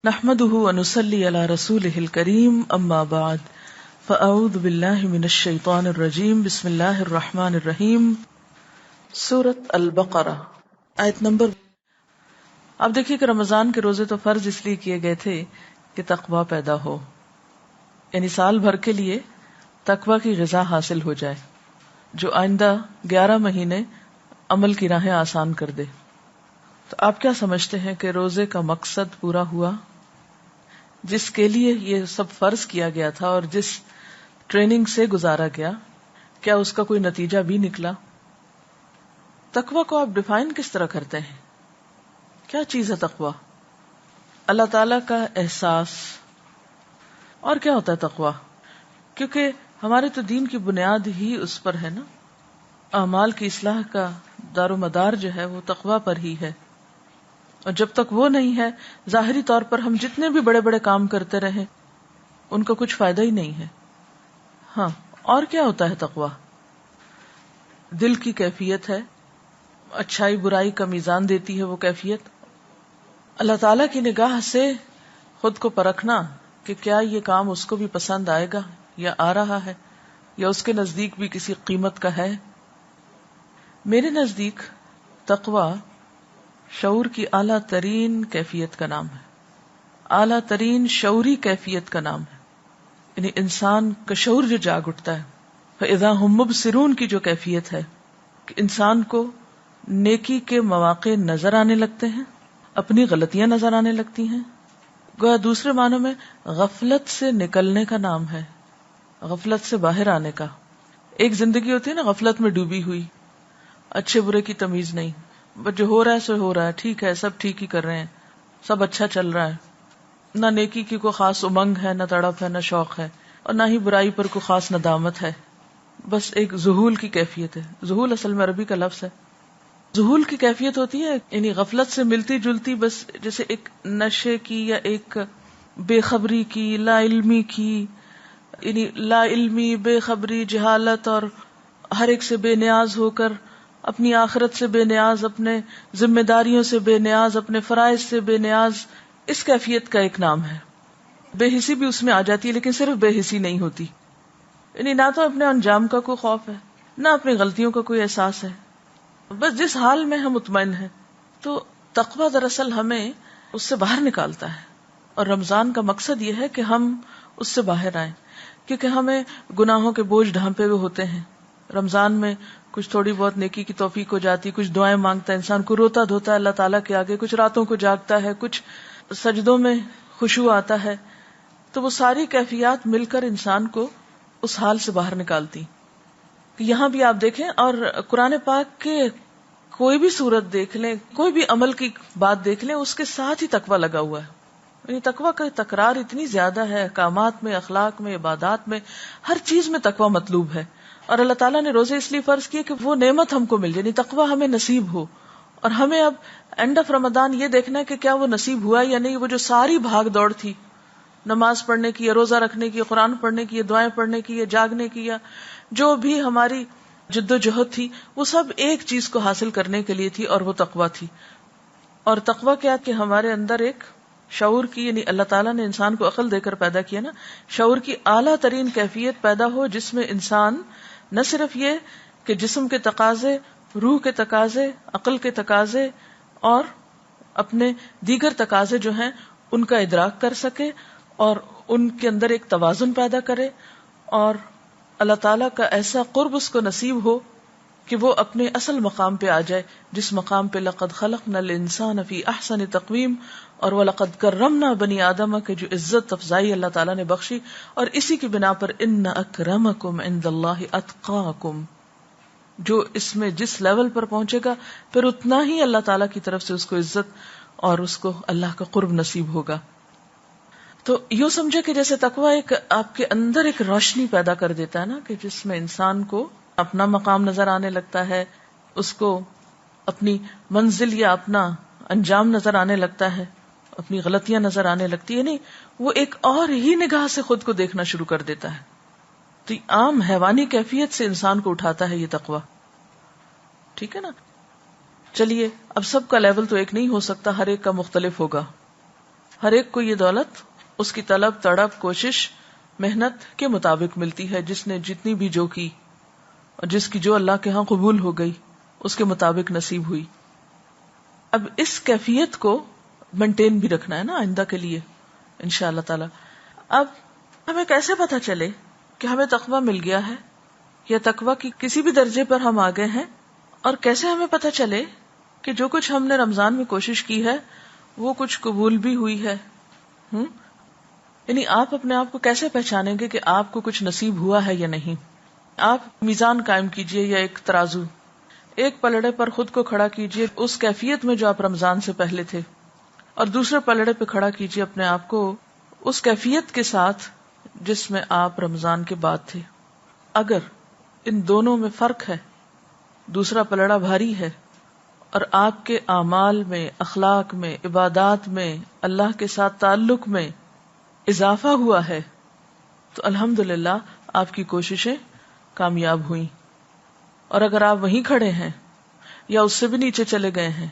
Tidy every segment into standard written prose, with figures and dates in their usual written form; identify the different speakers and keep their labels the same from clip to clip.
Speaker 1: نحمده ونصلي على رسوله الكريم اما بعد فاعوذ بالله من الشیطان الرجیم بسم اللہ الرحمن الرحیم سورۃ البقرہ آیت نمبر۔ اب دیکھیے کہ رمضان کے روزے تو فرض اس لیے کیے گئے تھے کہ تقوی پیدا ہو، یعنی سال بھر کے لیے تقوی کی غذا حاصل ہو جائے جو آئندہ 11 مہینے عمل کی راہیں آسان کر دے۔ تو آپ کیا سمجھتے ہیں کہ روزے کا مقصد پورا ہوا؟ جس کے لیے یہ سب فرض کیا گیا تھا اور جس ٹریننگ سے گزارا گیا، کیا اس کا کوئی نتیجہ بھی نکلا؟ تقوی کو آپ ڈیفائن کس طرح کرتے ہیں؟ کیا چیز ہے تقوی؟ اللہ تعالی کا احساس۔ اور کیا ہوتا ہے تقوی؟ کیونکہ ہمارے تو دین کی بنیاد ہی اس پر ہے نا، اعمال کی اصلاح کا دار و مدار جو ہے وہ تقوی پر ہی ہے، اور جب تک وہ نہیں ہے ظاہری طور پر ہم جتنے بھی بڑے بڑے کام کرتے رہیں ان کا کچھ فائدہ ہی نہیں ہے۔ ہاں، اور کیا ہوتا ہے تقوی؟ دل کی کیفیت ہے، اچھائی برائی کا میزان دیتی ہے وہ کیفیت، اللہ تعالی کی نگاہ سے خود کو پرکھنا کہ کیا یہ کام اس کو بھی پسند آئے گا یا آ رہا ہے یا اس کے نزدیک بھی کسی قیمت کا ہے۔ میرے نزدیک تقوی شعور کی اعلیٰ ترین کیفیت کا نام ہے، اعلیٰ ترین شعوری کیفیت کا نام ہے، یعنی انسان کا شعور جو جاگ اٹھتا ہے۔ فَإِذَا هُمْ مُبْصِرُونَ کی جو کیفیت ہے کہ انسان کو نیکی کے مواقع نظر آنے لگتے ہیں، اپنی غلطیاں نظر آنے لگتی ہیں، گویا دوسرے معنوں میں غفلت سے نکلنے کا نام ہے، غفلت سے باہر آنے کا۔ ایک زندگی ہوتی ہے نا غفلت میں ڈوبی ہوئی، اچھے برے کی تمیز نہیں، بس جو ہو رہا ہے سو ہو رہا ہے، ٹھیک ہے، سب ٹھیک ہی کر رہے ہیں، سب اچھا چل رہا ہے، نہ نیکی کی کوئی خاص امنگ ہے، نہ تڑپ ہے، نہ شوق ہے، اور نہ ہی برائی پر کوئی خاص ندامت ہے، بس ایک ذہول کی کیفیت ہے۔ ذہول اصل میں عربی کا لفظ ہے۔ ذہول کی کیفیت ہوتی ہے یعنی غفلت سے ملتی جلتی، بس جیسے ایک نشے کی یا ایک بے خبری کی، لا علمی کی، یعنی لا علمی، بے خبری، جہالت، اور ہر ایک سے بے نیاز ہو کر، اپنی آخرت سے بے نیاز، اپنے ذمہ داریوں سے بے نیاز، اپنے فرائض سے بے نیاز، اس کیفیت کا ایک نام ہے۔ بے حسی بھی اس میں آ جاتی ہے، لیکن صرف بے حسی نہیں ہوتی، یعنی نہ تو اپنے انجام کا کوئی خوف ہے، نہ اپنی غلطیوں کا کوئی احساس ہے، بس جس حال میں ہم مطمئن ہیں۔ تو تقویٰ دراصل ہمیں اس سے باہر نکالتا ہے، اور رمضان کا مقصد یہ ہے کہ ہم اس سے باہر آئیں، کیونکہ ہمیں گناہوں کے بوجھ ڈھانپے ہوئے ہوتے ہیں۔ رمضان میں کچھ تھوڑی بہت نیکی کی توفیق ہو جاتی، کچھ دعائیں مانگتا ہے انسان، کو روتا دھوتا ہے اللہ تعالیٰ کے آگے، کچھ راتوں کو جاگتا ہے، کچھ سجدوں میں خشوع آتا ہے، تو وہ ساری کیفیات مل کر انسان کو اس حال سے باہر نکالتی۔ یہاں بھی آپ دیکھیں، اور قرآن پاک کے کوئی بھی صورت دیکھ لیں، کوئی بھی عمل کی بات دیکھ لیں، اس کے ساتھ ہی تقویٰ لگا ہوا ہے۔ یعنی تقویٰ کا تکرار اتنی زیادہ ہے، احکامات میں، اخلاق میں، عبادات میں، ہر چیز میں تقویٰ مطلوب ہے۔ اور اللہ تعالیٰ نے روزے اس لیے فرض کیے کہ وہ نعمت ہم کو مل جائے، یعنی تقویٰ ہمیں نصیب ہو، اور ہمیں اب اینڈ آف رمضان یہ دیکھنا ہے کہ کیا وہ نصیب ہوا یا نہیں۔ وہ جو ساری بھاگ دوڑ تھی، نماز پڑھنے کی، یا روزہ رکھنے کی، یا قرآن پڑھنے کی، یا دعائیں پڑھنے کی، یا جاگنے کی، یا جو بھی ہماری جد و جہد تھی، وہ سب ایک چیز کو حاصل کرنے کے لیے تھی، اور وہ تقویٰ تھی۔ اور تقویٰ کیا کہ ہمارے اندر ایک شعور کی، یعنی اللہ تعالیٰ نے انسان کو عقل دے کر پیدا کیا نا، شعور کی اعلیٰ ترین کیفیت پیدا ہو، جس میں انسان نہ صرف یہ کہ جسم کے تقاضے، روح کے تقاضے، عقل کے تقاضے اور اپنے دیگر تقاضے جو ہیں ان کا ادراک کر سکے، اور ان کے اندر ایک توازن پیدا کرے، اور اللہ تعالیٰ کا ایسا قرب اس کو نصیب ہو کہ وہ اپنے اصل مقام پہ آ جائے، جس مقام پہ لقد خلقنا الانسان فی احسن تقویم اور وَلَقَدْ كَرَّمْنَا بنی آدم کے جو عزت افزائی اللہ تعالیٰ نے بخشی، اور اسی کی بنا پر ان اکرمکم عند اللہ اتقاکم، جو اس میں جس لیول پر پہنچے گا پھر اتنا ہی اللہ تعالیٰ کی طرف سے اس کو عزت اور اس کو اللہ کا قرب نصیب ہوگا۔ تو یوں سمجھے کہ جیسے تقویٰ ایک آپ کے اندر ایک روشنی پیدا کر دیتا ہے نا، کہ جس میں انسان کو اپنا مقام نظر آنے لگتا ہے، اس کو اپنی منزل یا اپنا انجام نظر آنے لگتا ہے، اپنی غلطیاں نظر آنے لگتی ہے، نہیں وہ ایک اور ہی نگاہ سے خود کو دیکھنا شروع کر دیتا ہے۔ تو عام حیوانی کیفیت سے انسان کو اٹھاتا ہے یہ تقویٰ، ٹھیک ہے نا۔ چلیے اب سب کا لیول تو ایک نہیں ہو سکتا، ہر ایک کا مختلف ہوگا، ہر ایک کو یہ دولت اس کی طلب، تڑپ، کوشش، محنت کے مطابق ملتی ہے، جس نے جتنی بھی جو کی اور جس کی جو اللہ کے ہاں قبول ہو گئی اس کے مطابق نصیب ہوئی. اب اس کیفیت کو مینٹین بھی رکھنا ہے نا آئندہ کے لیے انشاءاللہ تعالی. اب ہمیں کیسے پتا چلے کہ ہمیں تقویٰ مل گیا ہے یا تقویٰ کی کسی بھی درجے پر ہم آگے ہیں، اور کیسے ہمیں پتا چلے کہ جو کچھ ہم نے رمضان میں کوشش کی ہے وہ کچھ قبول بھی ہوئی ہے؟ یعنی آپ اپنے آپ کو کیسے پہچانیں گے کہ آپ کو کچھ نصیب ہوا ہے یا نہیں؟ آپ میزان قائم کیجئے یا ایک ترازو، ایک پلڑے پر خود کو کھڑا کیجئے اس کیفیت میں جو آپ رمضان سے پہلے تھے، اور دوسرے پلڑے پہ کھڑا کیجئے اپنے آپ کو اس کیفیت کے ساتھ جس میں آپ رمضان کے بعد تھے. اگر ان دونوں میں فرق ہے، دوسرا پلڑا بھاری ہے، اور آپ کے اعمال میں، اخلاق میں، عبادات میں، اللہ کے ساتھ تعلق میں اضافہ ہوا ہے، تو الحمدللہ آپ کی کوششیں کامیاب ہوئیں. اور اگر آپ وہیں کھڑے ہیں یا اس سے بھی نیچے چلے گئے ہیں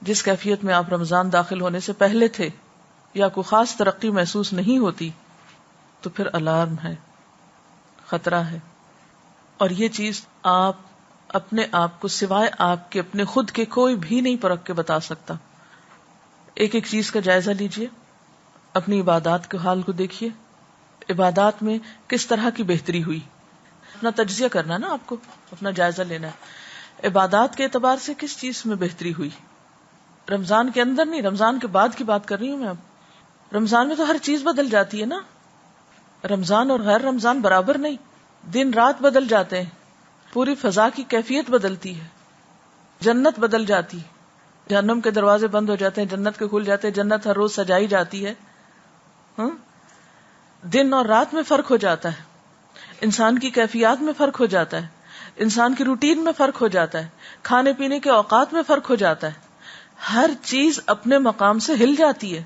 Speaker 1: جس کیفیت میں آپ رمضان داخل ہونے سے پہلے تھے، یا کوئی خاص ترقی محسوس نہیں ہوتی، تو پھر الارم ہے، خطرہ ہے. اور یہ چیز آپ اپنے آپ کو سوائے آپ کے اپنے خود کے کوئی بھی نہیں پرکھ کے بتا سکتا. ایک ایک چیز کا جائزہ لیجئے، اپنی عبادات کے حال کو دیکھیے، عبادات میں کس طرح کی بہتری ہوئی. اپنا تجزیہ کرنا نا، آپ کو اپنا جائزہ لینا ہے. عبادات کے اعتبار سے کس چیز میں بہتری ہوئی؟ رمضان کے اندر نہیں، رمضان کے بعد کی بات کر رہی ہوں میں. اب رمضان میں تو ہر چیز بدل جاتی ہے نا. رمضان اور غیر رمضان برابر نہیں، دن رات بدل جاتے ہیں، پوری فضا کی کیفیت بدلتی ہے، جنت بدل جاتی، جہنم کے دروازے بند ہو جاتے ہیں، جنت کے کھل جاتے ہیں، جنت ہر روز سجائی جاتی ہے. دن اور رات میں فرق ہو جاتا ہے، انسان کی کیفیات میں فرق ہو جاتا ہے، انسان کی روٹین میں فرق ہو جاتا ہے، کھانے پینے کے اوقات میں فرق ہو جاتا ہے. ہر چیز اپنے مقام سے ہل جاتی ہے.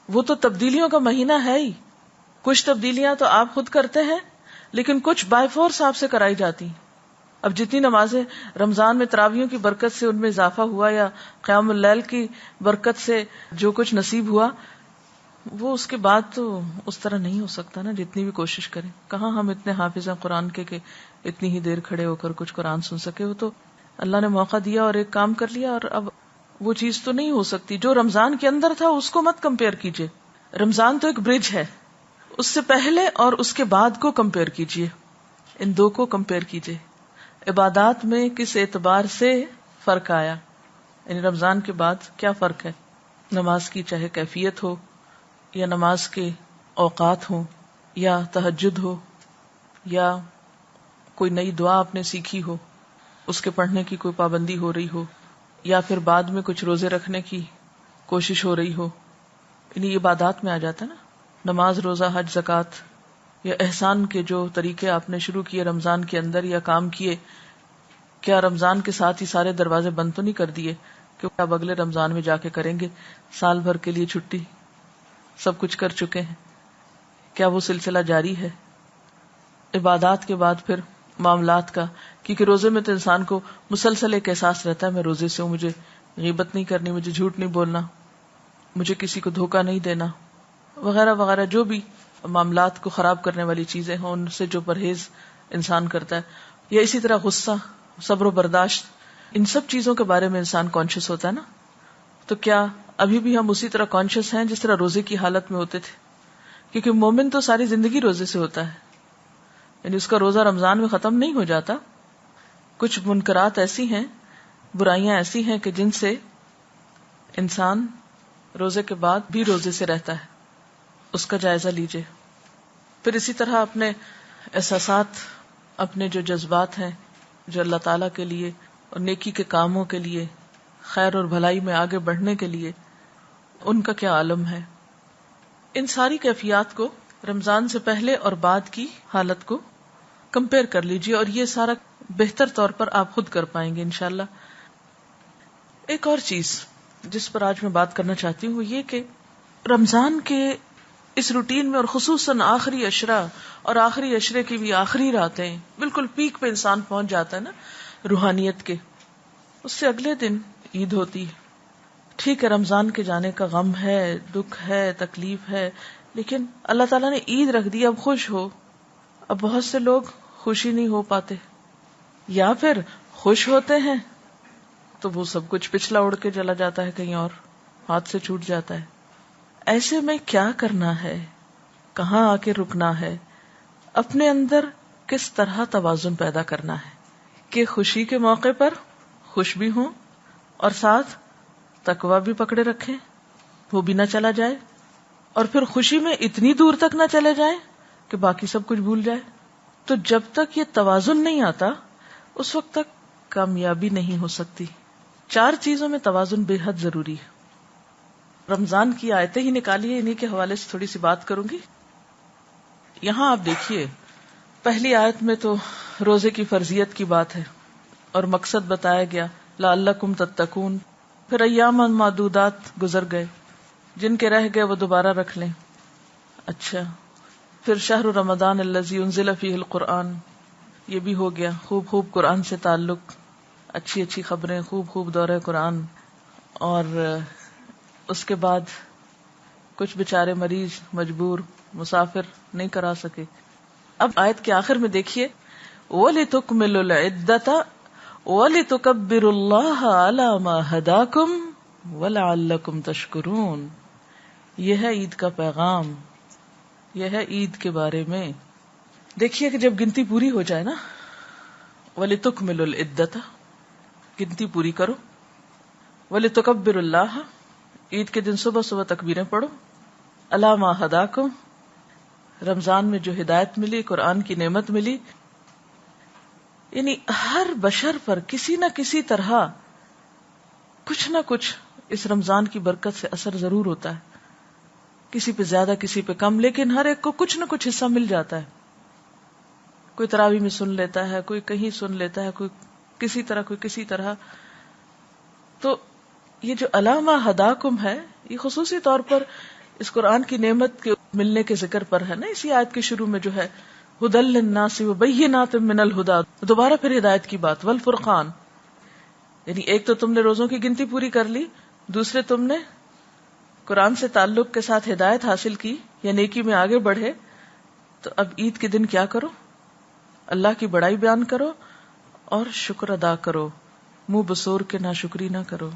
Speaker 1: وہ تو تبدیلیوں کا مہینہ ہے ہی. کچھ تبدیلیاں تو آپ خود کرتے ہیں، لیکن کچھ بائی فورس آپ سے کرائی جاتی ہیں. اب جتنی نمازیں رمضان میں تراویحوں کی برکت سے ان میں اضافہ ہوا، یا قیام اللیل کی برکت سے جو کچھ نصیب ہوا، وہ اس کے بعد تو اس طرح نہیں ہو سکتا نا، جتنی بھی کوشش کریں. کہاں ہم اتنے حافظ ہیں قرآن کے کہ اتنی ہی دیر کھڑے ہو کر کچھ قرآن سن سکے. وہ تو اللہ نے موقع دیا اور ایک کام کر لیا، اور اب وہ چیز تو نہیں ہو سکتی. جو رمضان کے اندر تھا اس کو مت کمپیئر کیجئے. رمضان تو ایک برج ہے، اس سے پہلے اور اس کے بعد کو کمپیئر کیجئے، ان دو کو کمپیئر کیجئے. عبادات میں کس اعتبار سے فرق آیا، یعنی رمضان کے بعد کیا فرق ہے. نماز کی چاہے کیفیت ہو، یا نماز کے اوقات ہوں، یا تہجد ہو، یا کوئی نئی دعا آپ نے سیکھی ہو، اس کے پڑھنے کی کوئی پابندی ہو رہی ہو، یا پھر بعد میں کچھ روزے رکھنے کی کوشش ہو رہی ہو، یعنی عبادات میں آ جاتا ہے نا. نماز، روزہ، حج، زکوٰۃ، یا احسان کے جو طریقے آپ نے شروع کیے رمضان کے اندر یا کام کیے، کیا رمضان کے ساتھ ہی سارے دروازے بند تو نہیں کر دیے کہ اب اگلے رمضان میں جا کے کریں گے، سال بھر کے لیے چھٹی، سب کچھ کر چکے ہیں؟ کیا وہ سلسلہ جاری ہے؟ عبادات کے بعد پھر معاملات کا، کیونکہ روزے میں تو انسان کو مسلسل ایک احساس رہتا ہے میں روزے سے ہوں، مجھے غیبت نہیں کرنی، مجھے جھوٹ نہیں بولنا، مجھے کسی کو دھوکہ نہیں دینا، وغیرہ وغیرہ. جو بھی معاملات کو خراب کرنے والی چیزیں ہیں ان سے جو پرہیز انسان کرتا ہے، یا اسی طرح غصہ، صبر و برداشت، ان سب چیزوں کے بارے میں انسان کانشیس ہوتا ہے نا. تو کیا ابھی بھی ہم اسی طرح کانشیس ہیں جس طرح روزے کی حالت میں ہوتے تھے؟ کیونکہ مومن تو ساری زندگی روزے سے ہوتا ہے، یعنی اس کا روزہ رمضان میں ختم نہیں ہو جاتا. کچھ منکرات ایسی ہیں، برائیاں ایسی ہیں کہ جن سے انسان روزے کے بعد بھی روزے سے رہتا ہے. اس کا جائزہ لیجئے. پھر اسی طرح اپنے احساسات، اپنے جو جذبات ہیں جو اللہ تعالیٰ کے لیے اور نیکی کے کاموں کے لیے، خیر اور بھلائی میں آگے بڑھنے کے لیے، ان کا کیا عالم ہے. ان ساری کیفیات کو رمضان سے پہلے اور بعد کی حالت کو کمپیئر کر لیجئے، اور یہ سارا بہتر طور پر آپ خود کر پائیں گے انشاءاللہ. ایک اور چیز جس پر آج میں بات کرنا چاہتی ہوں وہ یہ کہ رمضان کے اس روٹین میں، اور خصوصاً آخری عشرہ اور آخری عشرے کی بھی آخری راتیں، بالکل پیک پہ انسان پہنچ جاتا ہے نا روحانیت کے. اس سے اگلے دن عید ہوتی ہے، ٹھیک ہے رمضان کے جانے کا غم ہے، دکھ ہے، تکلیف ہے، لیکن اللہ تعالیٰ نے عید رکھ دی، اب خوش ہو. اب بہت سے لوگ خوشی نہیں ہو پاتے، یا پھر خوش ہوتے ہیں تو وہ سب کچھ پچھلا اڑ کے چلا جاتا ہے کہیں اور، ہاتھ سے چھوٹ جاتا ہے. ایسے میں کیا کرنا ہے، کہاں آ کے رکنا ہے، اپنے اندر کس طرح توازن پیدا کرنا ہے کہ خوشی کے موقع پر خوش بھی ہوں اور ساتھ تقویٰ بھی پکڑے رکھیں، وہ بھی نہ چلا جائے، اور پھر خوشی میں اتنی دور تک نہ چلے جائیں کہ باقی سب کچھ بھول جائے. تو جب تک یہ توازن نہیں آتا اس وقت تک کامیابی نہیں ہو سکتی. 4 چیزوں میں توازن بے حد ضروری ہے. رمضان کی آیتیں ہی نکالیے، انہی کے حوالے سے تھوڑی سی بات کروں گی. یہاں آپ دیکھیے پہلی آیت میں تو روزے کی فرضیت کی بات ہے اور مقصد بتایا گیا لعلکم تتقون. پھر ایام معدودات گزر گئے، جن کے رہ گئے وہ دوبارہ رکھ لیں. اچھا، پھر شہر رمضان الذی انزل فیہ القرآن، یہ بھی ہو گیا. خوب قرآن سے تعلق، اچھی اچھی خبریں، خوب دورہ قرآن. اور اس کے بعد کچھ بےچارے مریض، مجبور، مسافر نہیں کرا سکے. اب آیت کے آخر میں دیکھیے وَلِتُكْمِلُوا الْعِدَّةَ وَلِتُكَبِّرُوا اللَّهَ عَلَى مَا هَدَاكُمْ وَلَعَلَّكُمْ تَشْكُرُونَ. یہ ہے عید کا پیغام، یہ ہے عید کے بارے میں. دیکھیے کہ جب گنتی پوری ہو جائے نا، وَلِتُكْمِلُوا الْعِدَّةَ، گنتی پوری کرو. وَلِتُكَبِّرُوا اللَّهَ، عید کے دن صبح صبح تکبیریں پڑھو. عَلَى مَا هَدَاكُمْ، رمضان میں جو ہدایت ملی، قرآن کی نعمت ملی. یعنی ہر بشر پر کسی نہ کسی طرح کچھ نہ کچھ اس رمضان کی برکت سے اثر ضرور ہوتا ہے، کسی پہ زیادہ کسی پہ کم، لیکن ہر ایک کو کچھ نہ کچھ حصہ مل جاتا ہے. کوئی تراویح میں سن لیتا ہے، کوئی کہیں سن لیتا ہے، کوئی کسی طرح، کوئی کسی طرح. تو یہ جو علامہ ہداکم ہے، یہ خصوصی طور پر اس قرآن کی نعمت کے ملنے کے ذکر پر ہے نا. اسی آیت کے شروع میں جو ہے ہدی للناس وبینات من الہدی، دوبارہ پھر ہدایت کی بات، والفرقان. یعنی ایک تو تم نے روزوں کی گنتی پوری کر لی، دوسرے تم نے قرآن سے تعلق کے ساتھ ہدایت حاصل کی یا نیکی میں آگے بڑھے. تو اب عید کے دن کیا کرو؟ اللہ کی بڑائی بیان کرو اور شکر ادا کرو، منہ بسور کے ناشکری نہ کرو.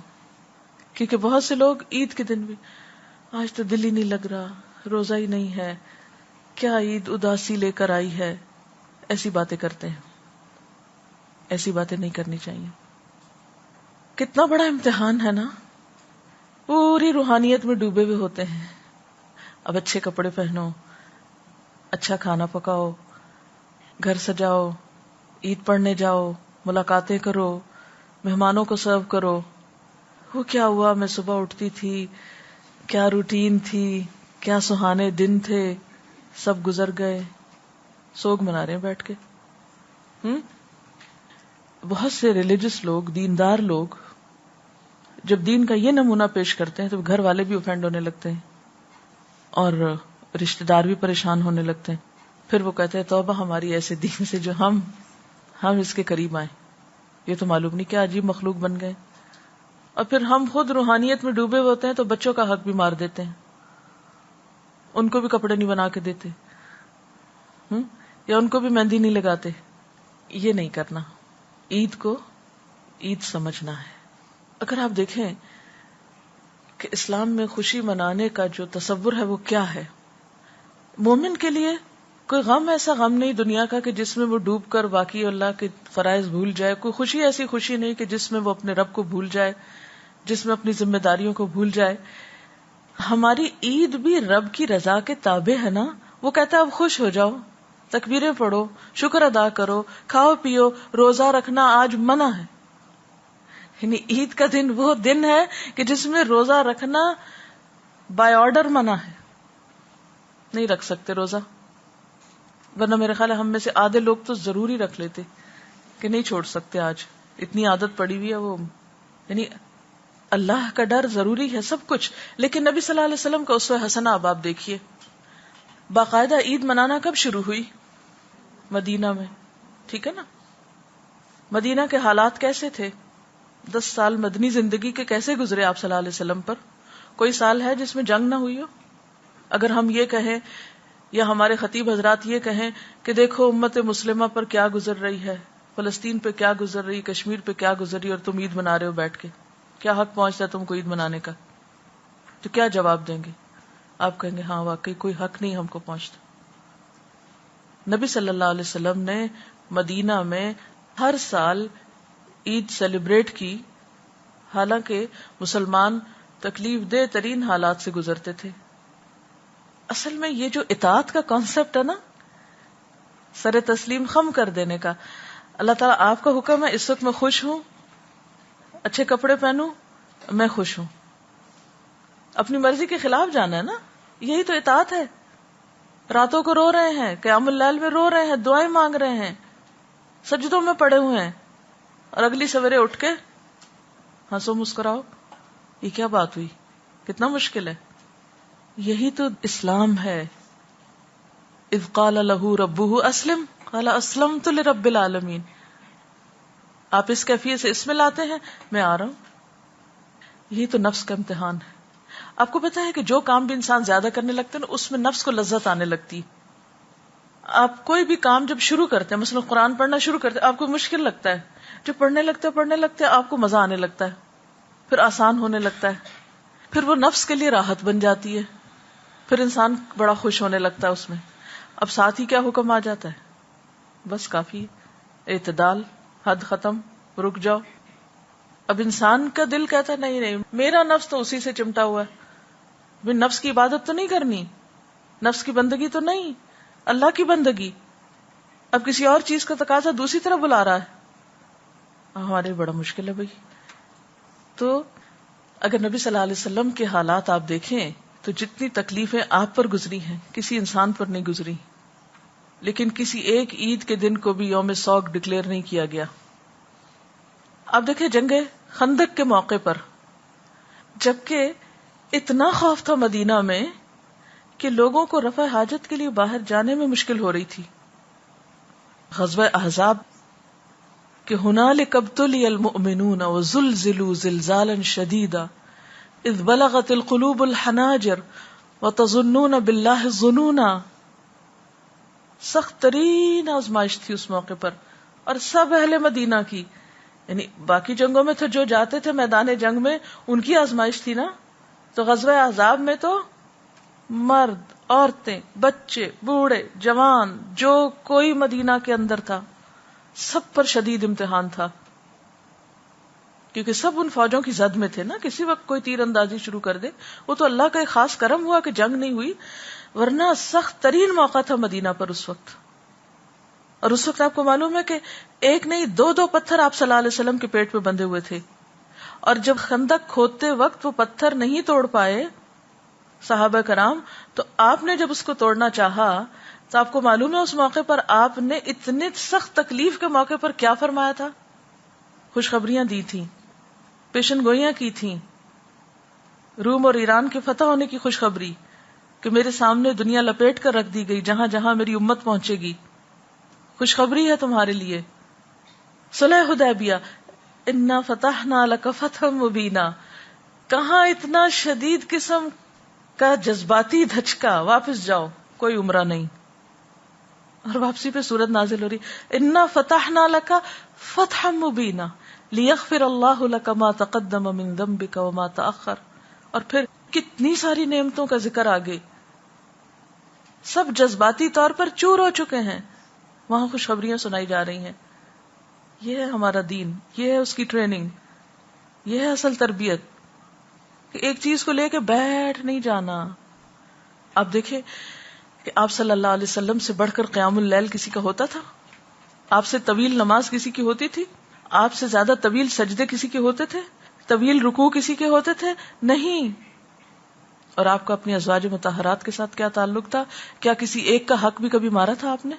Speaker 1: کیونکہ بہت سے لوگ عید کے دن بھی آج تو دل ہی نہیں لگ رہا، روزہ ہی نہیں ہے، کیا عید اداسی لے کر آئی ہے، ایسی باتیں کرتے ہیں. ایسی باتیں نہیں کرنی چاہیے. کتنا بڑا امتحان ہے نا، پوری روحانیت میں ڈوبے ہوئے ہوتے ہیں. اب اچھے کپڑے پہنو، اچھا کھانا پکاؤ، گھر سجاؤ، عید پڑھنے جاؤ، ملاقاتیں کرو، مہمانوں کو سرو کرو. وہ کیا ہوا، میں صبح اٹھتی تھی، کیا روٹین تھی، کیا سہانے دن تھے، سب گزر گئے. سوگ منا رہے ہیں بیٹھ کے. بہت سے ریلیجس لوگ، دیندار لوگ جب دین کا یہ نمونہ پیش کرتے ہیں تو گھر والے بھی اوفینڈ ہونے لگتے ہیں اور رشتہ دار بھی پریشان ہونے لگتے ہیں. پھر وہ کہتے ہیں توبہ ہماری ایسے دین سے جو ہم اس کے قریب آئیں. یہ تو معلوم نہیں کیا عجیب مخلوق بن گئے. اور پھر ہم خود روحانیت میں ڈوبے ہوتے ہیں تو بچوں کا حق بھی مار دیتے ہیں، ان کو بھی کپڑے نہیں بنا کے دیتے، یا ان کو بھی مہندی نہیں لگاتے. یہ نہیں کرنا. عید کو عید سمجھنا ہے. اگر آپ دیکھیں کہ اسلام میں خوشی منانے کا جو تصور ہے وہ کیا ہے، مومن کے لیے کوئی غم ایسا غم نہیں دنیا کا کہ جس میں وہ ڈوب کر باقی اللہ کے فرائض بھول جائے. کوئی خوشی ایسی خوشی نہیں کہ جس میں وہ اپنے رب کو بھول جائے، جس میں اپنی ذمہ داریوں کو بھول جائے. ہماری عید بھی رب کی رضا کے تابع ہے نا. وہ کہتا ہے اب خوش ہو جاؤ، تکبیریں پڑھو، شکر ادا کرو، کھاؤ پیو، روزہ رکھنا آج منع ہے. یعنی عید کا دن وہ دن ہے کہ جس میں روزہ رکھنا بائی آرڈر منع ہے. نہیں رکھ سکتے روزہ، ورنہ میرے خیال ہے ہم میں سے آدھے لوگ تو ضروری رکھ لیتے کہ نہیں چھوڑ سکتے، آج اتنی عادت پڑی ہوئی ہے. وہ یعنی اللہ کا ڈر ضروری ہے سب کچھ، لیکن نبی صلی اللہ علیہ وسلم کا اسوہ حسنہ اب آپ دیکھیے. باقاعدہ عید منانا کب شروع ہوئی؟ مدینہ میں. ٹھیک ہے نا. مدینہ کے حالات کیسے تھے؟ 10 سال مدنی زندگی کے کیسے گزرے آپ صلی اللہ علیہ وسلم پر؟ کوئی سال ہے جس میں جنگ نہ ہوئی ہو؟ اگر ہم یہ کہیں یا ہمارے خطیب حضرات یہ کہیں کہ دیکھو امت مسلمہ پر کیا گزر رہی ہے، فلسطین پہ کیا گزر رہی، کشمیر پہ کیا گزر رہی، اور تم عید منا رہے ہو بیٹھ کے، کیا حق پہنچتا ہے تم کو عید منانے کا؟ تو کیا جواب دیں گے؟ آپ کہیں گے ہاں واقعی کوئی حق نہیں ہم کو پہنچتا۔ نبی صلی اللہ علیہ وسلم نے مدینہ میں ہر سال عید سیلیبریٹ کی، حالانکہ مسلمان تکلیف دہ ترین حالات سے گزرتے تھے۔ اصل میں یہ جو اطاعت کا کانسیپٹ ہے نا، سر تسلیم خم کر دینے کا، اللہ تعالیٰ آپ کا حکم ہے اس وقت میں خوش ہوں، اچھے کپڑے پہنوں، میں خوش ہوں، اپنی مرضی کے خلاف جانا ہے نا، یہی تو اطاعت ہے۔ راتوں کو رو رہے ہیں، قیام اللیل میں رو رہے ہیں، دعائیں مانگ رہے ہیں، سجدوں میں پڑے ہوئے ہیں، اور اگلی سویرے اٹھ کے ہنسو مسکراؤ، یہ کیا بات ہوئی؟ کتنا مشکل ہے۔ یہی تو اسلام ہے۔ اذ قال له ربه اسلم قال اسلمت لرب العالمین۔ آپ اس کیفیت سے اس میں لاتے ہیں، میں آ رہا ہوں۔ یہی تو نفس کا امتحان ہے۔ آپ کو پتا ہے کہ جو کام بھی انسان زیادہ کرنے لگتے ہیں اس میں نفس کو لذت آنے لگتی۔ آپ کوئی بھی کام جب شروع کرتے ہیں، مثلا قرآن پڑھنا شروع کرتے ہیں، آپ کو مشکل لگتا ہے، جب پڑھنے لگتے آپ کو مزہ آنے لگتا ہے، پھر آسان ہونے لگتا ہے، پھر وہ نفس کے لیے راحت بن جاتی ہے، پھر انسان بڑا خوش ہونے لگتا ہے اس میں۔ اب ساتھ ہی کیا حکم آ جاتا ہے؟ بس کافی، اعتدال، حد ختم، رک جاؤ۔ اب انسان کا دل کہتا ہے نہیں نہیں، میرا نفس تو اسی سے چمٹا ہوا ہے، بھی نفس کی عبادت تو نہیں کرنی، نفس کی بندگی تو نہیں، اللہ کی بندگی۔ اب کسی اور چیز کا تقاضا دوسری طرف بلا رہا ہے، ہمارے بڑا مشکل ہے بھائی۔ تو اگر نبی صلی اللہ علیہ وسلم کے حالات آپ دیکھیں تو جتنی تکلیفیں آپ پر گزری ہیں کسی انسان پر نہیں گزری، لیکن کسی ایک عید کے دن کو بھی یوم سوگ ڈکلیئر نہیں کیا گیا۔ آپ دیکھیں جنگ خندق کے موقع پر، جبکہ اتنا خوف تھا مدینہ میں کہ لوگوں کو رفع حاجت کے لیے باہر جانے میں مشکل ہو رہی تھی۔ غزوہ احزاب کہ ہنالک ابتلی المؤمنون وزلزلوا زلزالا شدیدا اذ بلغت القلوب الحناجر وتظنون باللہ الظنونا، سخت ترین آزمائش تھی اس موقع پر، اور سب اہل مدینہ کی، یعنی باقی جنگوں میں تو جو جاتے تھے میدان جنگ میں ان کی آزمائش تھی نا، تو غزوہ احزاب میں تو مرد، عورتیں، بچے، بوڑھے، جوان، جو کوئی مدینہ کے اندر تھا، سب پر شدید امتحان تھا، کیونکہ سب ان فوجوں کی زد میں تھے نا، کسی وقت کوئی تیر اندازی شروع کر دے۔ وہ تو اللہ کا ایک خاص کرم ہوا کہ جنگ نہیں ہوئی، ورنہ سخت ترین موقع تھا مدینہ پر اس وقت۔ اور اس وقت آپ کو معلوم ہے کہ ایک نہیں دو پتھر آپ صلی اللہ علیہ وسلم کے پیٹ پہ بندھے ہوئے تھے، اور جب خندق کھودتے وقت وہ پتھر نہیں توڑ پائے صحابہ کرام، تو آپ نے جب اس کو توڑنا چاہا تو آپ کو معلوم ہے اس موقع پر آپ نے اتنے سخت تکلیف کے موقع پر کیا فرمایا تھا؟ خوشخبریاں دی تھیں، پیشن گوئیاں کی تھیں، روم اور ایران کے فتح ہونے کی خوشخبری کہ میرے سامنے دنیا لپیٹ کر رکھ دی گئی، جہاں جہاں میری امت پہنچے گی خوشخبری ہے تمہارے لیے۔ صلح حدیبیہ، انا فتحنا لک فتحا مبینا، کہاں اتنا شدید قسم کا جذباتی دھچکا، واپس جاؤ، کوئی عمرہ نہیں، اور واپسی پہ سورت نازل ہو رہی، انا فتحنا لک فتحا مبینا لیغفر اللہ لک ما تقدم من ذنبک وما تأخر، اور پھر کتنی ساری نعمتوں کا ذکر آگے، سب جذباتی طور پر چور ہو چکے ہیں، وہاں خوشخبریاں سنائی جا رہی ہیں۔ یہ ہے ہمارا دین، یہ ہے اس کی ٹریننگ، یہ ہے اصل تربیت، کہ ایک چیز کو لے کے بیٹھ نہیں جانا۔ آپ دیکھیں کہ آپ صلی اللہ علیہ وسلم سے بڑھ کر قیام اللیل کسی کا ہوتا تھا؟ آپ سے طویل نماز کسی کی ہوتی تھی؟ آپ سے زیادہ طویل سجدے کسی کے ہوتے تھے؟ طویل رکوع کسی کے ہوتے تھے؟ نہیں۔ اور آپ کا اپنی ازواج مطہرات کے ساتھ کیا تعلق تھا؟ کیا کسی ایک کا حق بھی کبھی مارا تھا آپ نے؟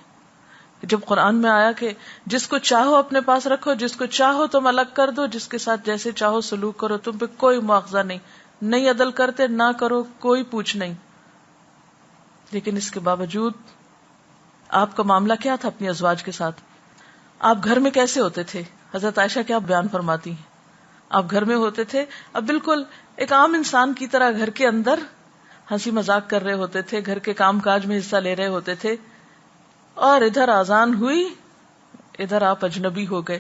Speaker 1: جب قرآن میں آیا کہ جس کو چاہو اپنے پاس رکھو، جس کو چاہو تم الگ کر دو، جس کے ساتھ جیسے چاہو سلوک کرو، تم پہ کوئی مواخذہ نہیں عدل کرتے، نہ کرو، کوئی پوچھ نہیں، لیکن اس کے باوجود آپ کا معاملہ کیا تھا اپنی ازواج کے ساتھ؟ آپ گھر میں کیسے ہوتے تھے؟ حضرت عائشہ کیا بیان فرماتی ہیں؟ آپ گھر میں ہوتے تھے، اب بالکل ایک عام انسان کی طرح گھر کے اندر ہنسی مذاق کر رہے ہوتے تھے، گھر کے کام کاج میں حصہ لے رہے ہوتے تھے، اور ادھر اذان ہوئی، ادھر آپ اجنبی ہو گئے.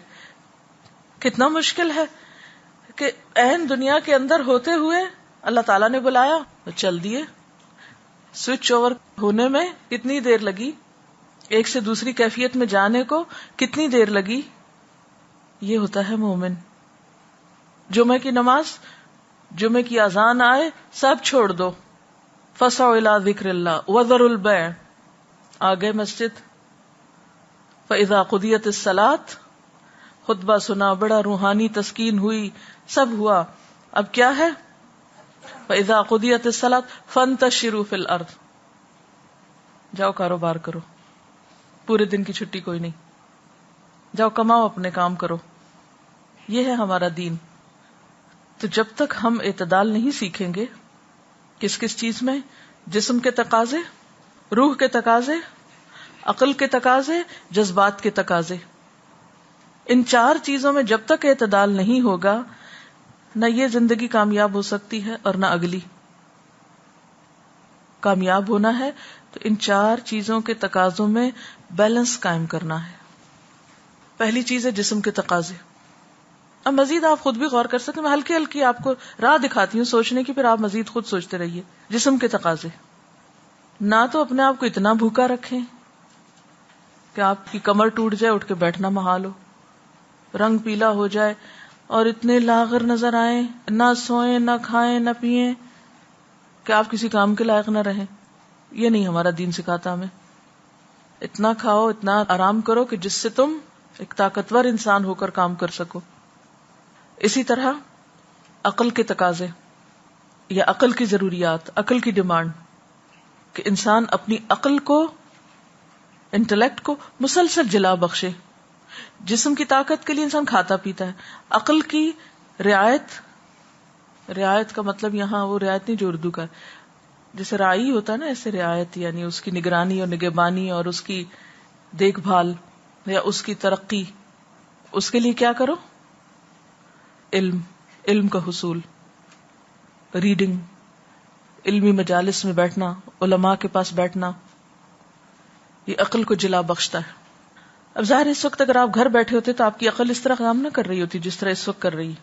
Speaker 1: کتنا مشکل ہے کہ عین دنیا کے اندر ہوتے ہوئے اللہ تعالیٰ نے بلایا تو چل دیے. سوئچ اوور ہونے میں کتنی دیر لگی، ایک سے دوسری کیفیت میں جانے کو کتنی دیر لگی. یہ ہوتا ہے مومن. جمعہ کی نماز، جمعہ کی اذان آئے، سب چھوڑ دو، فسعوا الی ذکر اللہ وذروا البیع، آگئے مسجد. فاذا قضیت الصلاۃ، خطبہ سنا، بڑا روحانی تسکین ہوئی، سب ہوا. اب کیا ہے؟ فاذا قضیت الصلاۃ فانتشروا فی الارض، جاؤ کاروبار کرو، پورے دن کی چھٹی کوئی نہیں، جاؤ کماؤ، اپنے کام کرو. یہ ہے ہمارا دین. تو جب تک ہم اعتدال نہیں سیکھیں گے کس کس چیز میں، جسم کے تقاضے، روح کے تقاضے، عقل کے تقاضے، جذبات کے تقاضے، ان چار چیزوں میں جب تک اعتدال نہیں ہوگا، نہ یہ زندگی کامیاب ہو سکتی ہے اور نہ اگلی. کامیاب ہونا ہے تو ان چار چیزوں کے تقاضوں میں بیلنس قائم کرنا ہے. پہلی چیز ہے جسم کے تقاضے. اب مزید آپ خود بھی غور کر سکتے ہیں، میں ہلکی ہلکی آپ کو راہ دکھاتی ہوں سوچنے کی، پھر آپ مزید خود سوچتے رہیے. جسم کے تقاضے، نہ تو اپنے آپ کو اتنا بھوکا رکھیں کہ آپ کی کمر ٹوٹ جائے، اٹھ کے بیٹھنا محال ہو، رنگ پیلا ہو جائے اور اتنے لاغر نظر آئیں، نہ سوئیں نہ کھائیں نہ پیئیں کہ آپ کسی کام کے لائق نہ رہیں. یہ نہیں ہمارا دین سکھاتا ہمیں. اتنا کھاؤ، اتنا آرام کرو کہ جس سے تم ایک طاقتور انسان ہو کر کام کر سکو. اسی طرح عقل کے تقاضے یا عقل کی ضروریات، عقل کی ڈیمانڈ، کہ انسان اپنی عقل کو، انٹلیکٹ کو مسلسل جلا بخشے. جسم کی طاقت کے لیے انسان کھاتا پیتا ہے، عقل کی رعایت کا مطلب یہاں وہ رعایت نہیں جو اردو کا، جیسے راعی ہوتا ہے نا، ایسے رعایت یعنی اس کی نگرانی اور نگہبانی اور اس کی دیکھ بھال یا اس کی ترقی. اس کے لیے کیا کرو؟ علم کا حصول، ریڈنگ، علمی مجالس میں بیٹھنا، علماء کے پاس بیٹھنا، یہ عقل کو جلا بخشتا ہے. اب ظاہر اس وقت اگر آپ گھر بیٹھے ہوتے تو آپ کی عقل اس طرح کام نہ کر رہی ہوتی جس طرح اس وقت کر رہی ہے.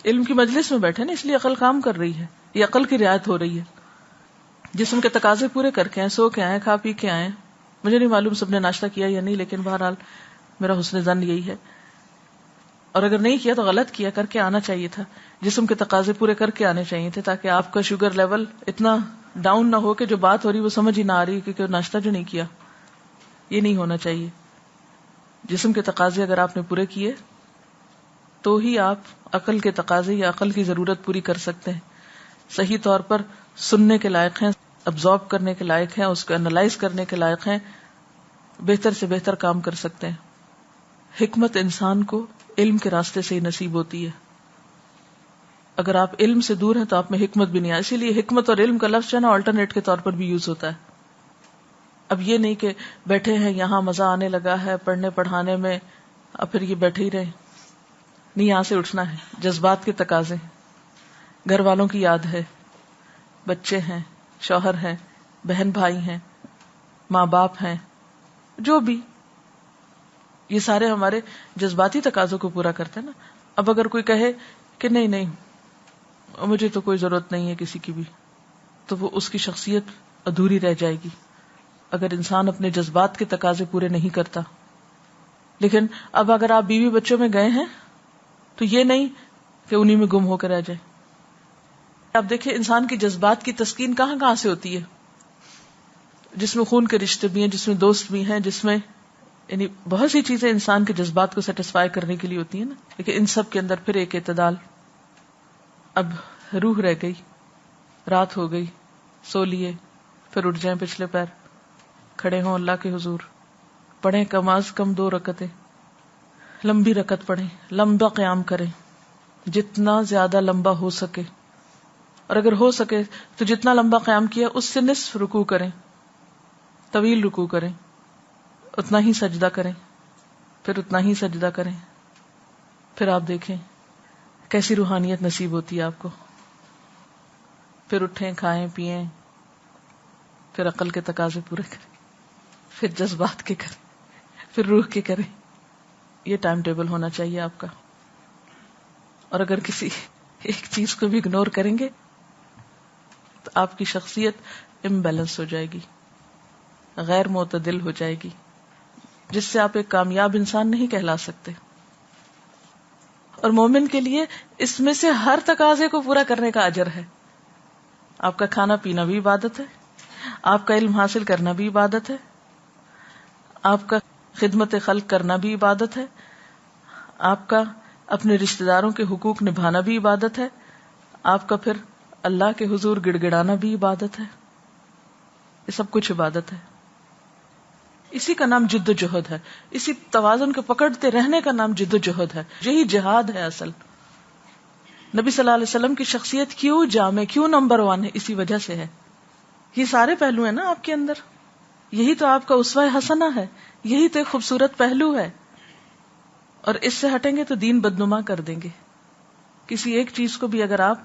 Speaker 1: علم کی مجلس میں بیٹھے نا، اس لیے عقل کام کر رہی ہے، یہ عقل کی رعایت ہو رہی ہے. جسم کے تقاضے پورے کر کے آئے، سو کے آئے، کھا پی کے آئے. مجھے نہیں معلوم سب نے ناشتہ کیا یا نہیں، لیکن بہرحال میرا حسن ظن یہی ہے، اور اگر نہیں کیا تو غلط کیا، کر کے آنا چاہیے تھا. جسم کے تقاضے پورے کر کے آنے چاہیے تھے تاکہ آپ کا شوگر لیول اتنا ڈاؤن نہ ہو کہ جو بات ہو رہی وہ سمجھ ہی نہ آ رہی کیونکہ ناشتہ جو نہیں کیا. یہ نہیں ہونا چاہیے. جسم کے تقاضے اگر آپ نے پورے کیے تو ہی آپ عقل کے تقاضے یا عقل کی ضرورت پوری کر سکتے ہیں. صحیح طور پر سننے کے لائق ہیں، ابزارب کرنے کے لائق ہیں، اس کو انالائز کرنے کے لائق ہیں، بہتر سے بہتر کام کر سکتے ہیں. حکمت انسان کو علم کے راستے سے ہی نصیب ہوتی ہے. اگر آپ علم سے دور ہیں تو آپ میں حکمت بھی نہیں آئی. اسی لیے حکمت اور علم کا لفظ جو ہے نا آلٹرنیٹ کے طور پر بھی یوز ہوتا ہے. اب یہ نہیں کہ بیٹھے ہیں یہاں مزہ آنے لگا ہے پڑھنے پڑھانے میں، اب پھر یہ بیٹھے ہی رہے. نہیں، یہاں سے اٹھنا ہے. جذبات کے تقاضے، گھر والوں کی یاد ہے، بچے ہیں، شوہر ہیں، بہن بھائی ہیں، ماں باپ ہیں، جو بھی، یہ سارے ہمارے جذباتی تقاضوں کو پورا کرتے ہیں نا. اب اگر کوئی کہے کہ نہیں نہیں مجھے تو کوئی ضرورت نہیں ہے کسی کی بھی، تو وہ اس کی شخصیت ادھوری رہ جائے گی اگر انسان اپنے جذبات کے تقاضے پورے نہیں کرتا. لیکن اب اگر آپ بیوی بچوں میں گئے ہیں تو یہ نہیں کہ انہی میں گم ہو کر رہ جائے. اب دیکھیں انسان کی جذبات کی تسکین کہاں کہاں سے ہوتی ہے، جس میں خون کے رشتے بھی ہیں، جس میں دوست بھی ہیں، جس میں یعنی بہت سی چیزیں انسان کے جذبات کو سیٹسفائی کرنے کے لیے ہوتی ہیں نا. لیکن ان سب کے اندر پھر ایک اعتدال. اب روح رہ گئی، رات ہو گئی، سو لیے، پھر اٹھ جائیں پچھلے پیر، کھڑے ہوں اللہ کے حضور، پڑھیں کم از کم 2 رکعتیں، لمبی رکعت پڑھیں، لمبا قیام کریں جتنا زیادہ لمبا ہو سکے، اور اگر ہو سکے تو جتنا لمبا قیام کیا اس سے نصف رکوع کریں، طویل رکوع کریں، اتنا ہی سجدہ کریں، پھر اتنا ہی سجدہ کریں. پھر آپ دیکھیں کیسی روحانیت نصیب ہوتی ہے آپ کو. پھر اٹھیں، کھائیں، پیئیں، پھر عقل کے تقاضے پورے کریں، پھر جذبات کے کریں، پھر روح کے کریں. یہ ٹائم ٹیبل ہونا چاہیے آپ کا. اور اگر کسی ایک چیز کو بھی اگنور کریں گے تو آپ کی شخصیت امبیلنس ہو جائے گی، غیر معتدل ہو جائے گی، جس سے آپ ایک کامیاب انسان نہیں کہلا سکتے. اور مومن کے لیے اس میں سے ہر تقاضے کو پورا کرنے کا اجر ہے. آپ کا کھانا پینا بھی عبادت ہے، آپ کا علم حاصل کرنا بھی عبادت ہے، آپ کا خدمت خلق کرنا بھی عبادت ہے، آپ کا اپنے رشتہ داروں کے حقوق نبھانا بھی عبادت ہے، آپ کا پھر اللہ کے حضور گڑ گڑانا بھی عبادت ہے. یہ سب کچھ عبادت ہے. اسی کا نام جد و جہد ہے. اسی توازن کو پکڑتے رہنے کا نام جد و جہد ہے. یہی جہاد ہے اصل. نبی صلی اللہ علیہ وسلم کی شخصیت کیوں جامع، کیوں نمبر 1 ہے؟ اسی وجہ سے ہے. یہ سارے پہلو ہیں نا آپ کے اندر. یہی تو آپ کا اسوہ حسنہ ہے، یہی تو ایک خوبصورت پہلو ہے. اور اس سے ہٹیں گے تو دین بدنما کر دیں گے. کسی ایک چیز کو بھی اگر آپ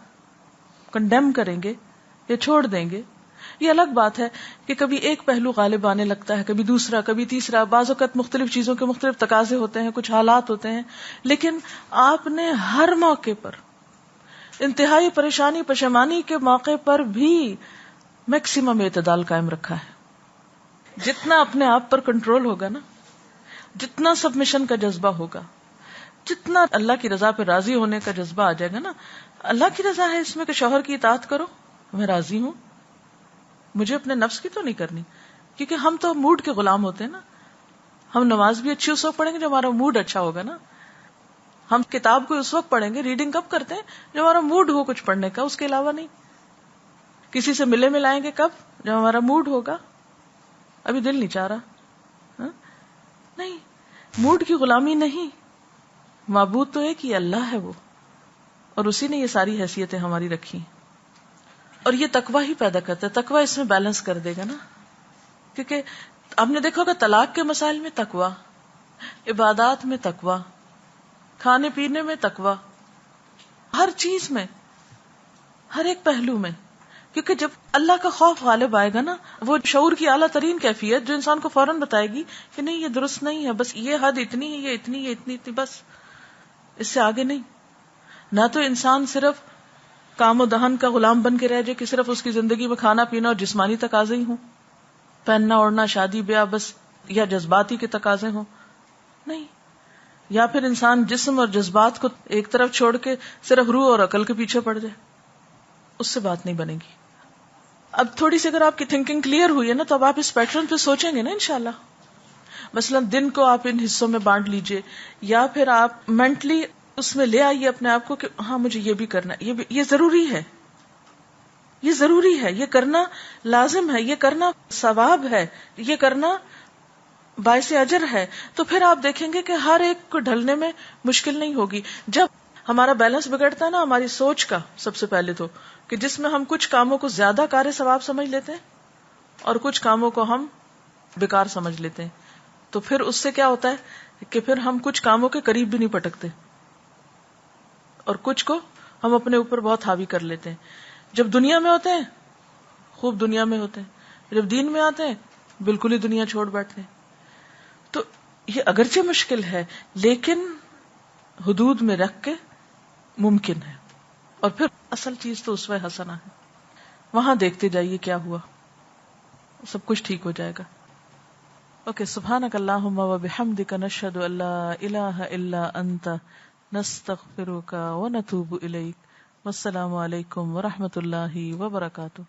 Speaker 1: کنڈیم کریں گے یا چھوڑ دیں گے، یہ الگ بات ہے کہ کبھی ایک پہلو غالب آنے لگتا ہے، کبھی دوسرا، کبھی تیسرا. بعض اوقات مختلف چیزوں کے مختلف تقاضے ہوتے ہیں، کچھ حالات ہوتے ہیں، لیکن آپ نے ہر موقع پر، انتہائی پریشانی پشیمانی کے موقع پر بھی میکسیمم اعتدال قائم رکھا ہے. جتنا اپنے آپ پر کنٹرول ہوگا نا، جتنا سبمیشن کا جذبہ ہوگا، جتنا اللہ کی رضا پہ راضی ہونے کا جذبہ آ جائے گا نا. اللہ کی رضا ہے اس میں کہ شوہر کی اطاعت کرو، میں راضی ہوں، مجھے اپنے نفس کی تو نہیں کرنی. کیونکہ ہم تو موڈ کے غلام ہوتے ہیں نا. ہم نماز بھی اچھی اس وقت پڑھیں گے جب ہمارا موڈ اچھا ہوگا نا. ہم کتاب کو اس وقت پڑھیں گے، ریڈنگ کب کرتے ہیں؟ جب ہمارا موڈ ہو کچھ پڑھنے کا، اس کے علاوہ نہیں. کسی سے ملے ملائیں گے کب؟ جب ہمارا موڈ ہوگا. ابھی دل نہیں چاہ رہا، نہیں. موڈ کی غلامی نہیں. معبود تو ایک ہی اللہ ہے وہ، اور اسی نے یہ ساری حیثیتیں ہماری رکھی. اور یہ تقوی ہی پیدا کرتا ہے. تقوی اس میں بیلنس کر دے گا نا. کیونکہ آپ نے دیکھا ہوگا طلاق کے مسائل میں تقوی، عبادات میں تقوی، کھانے پینے میں تقوی، ہر چیز میں، ہر ایک پہلو میں. کیونکہ جب اللہ کا خوف غالب آئے گا نا، وہ شعور کی اعلیٰ ترین کیفیت جو انسان کو فوراً بتائے گی کہ نہیں، یہ درست نہیں ہے، بس یہ حد اتنی ہے، یہ اتنی، یہ اتنی، بس اس سے آگے نہیں. نہ تو انسان صرف کام و دہن کا غلام بن کے رہ جائے کہ صرف اس کی زندگی میں کھانا پینا اور جسمانی تقاضے ہی ہوں، پہننا اوڑھنا، شادی بیاہ، بس، یا جذباتی کے تقاضے ہوں. نہیں. یا پھر انسان جسم اور جذبات کو ایک طرف چھوڑ کے صرف روح اور عقل کے پیچھے پڑ جائے، اس سے بات نہیں بنے گی. اب تھوڑی سی اگر آپ کی تھنکنگ کلیئر ہوئی ہے نا، تو اب آپ اس پیٹرن پہ سوچیں گے نا انشاءاللہ. مثلا دن کو آپ ان حصوں میں بانٹ لیجئے، یا پھر آپ مینٹلی اس میں لے آئیے اپنے آپ کو کہ ہاں مجھے یہ بھی کرنا ہے، یہ ضروری ہے، یہ ضروری ہے، یہ کرنا لازم ہے، یہ کرنا ثواب ہے، یہ کرنا باعث اجر ہے. تو پھر آپ دیکھیں گے کہ ہر ایک کو ڈھلنے میں مشکل نہیں ہوگی. جب ہمارا بیلنس بگڑتا ہے نا ہماری سوچ کا، سب سے پہلے تو کہ جس میں ہم کچھ کاموں کو زیادہ کار ثواب سمجھ لیتے ہیں اور کچھ کاموں کو ہم بیکار سمجھ لیتے ہیں، تو پھر اس سے کیا ہوتا ہے کہ پھر ہم کچھ کاموں کے قریب بھی نہیں پٹکتے اور کچھ کو ہم اپنے اوپر بہت حاوی کر لیتے ہیں. جب دنیا میں ہوتے ہیں خوب دنیا میں ہوتے ہیں، جب دین میں آتے ہیں بالکل ہی دنیا چھوڑ بیٹھتے ہیں. تو یہ اگرچہ مشکل ہے لیکن حدود میں رکھ کے ممکن ہے. اور پھر اصل چیز تو اسوہ حسنہ ہے، وہاں دیکھتے جائیے کیا ہوا، سب کچھ ٹھیک ہو جائے گا. اوکے. سبحانک اللہم و بحمدک، نشہد ان لا الہ الا انت، نستغفرک و نتوب الیک. والسلام علیکم ورحمۃ اللہ وبرکاتہ.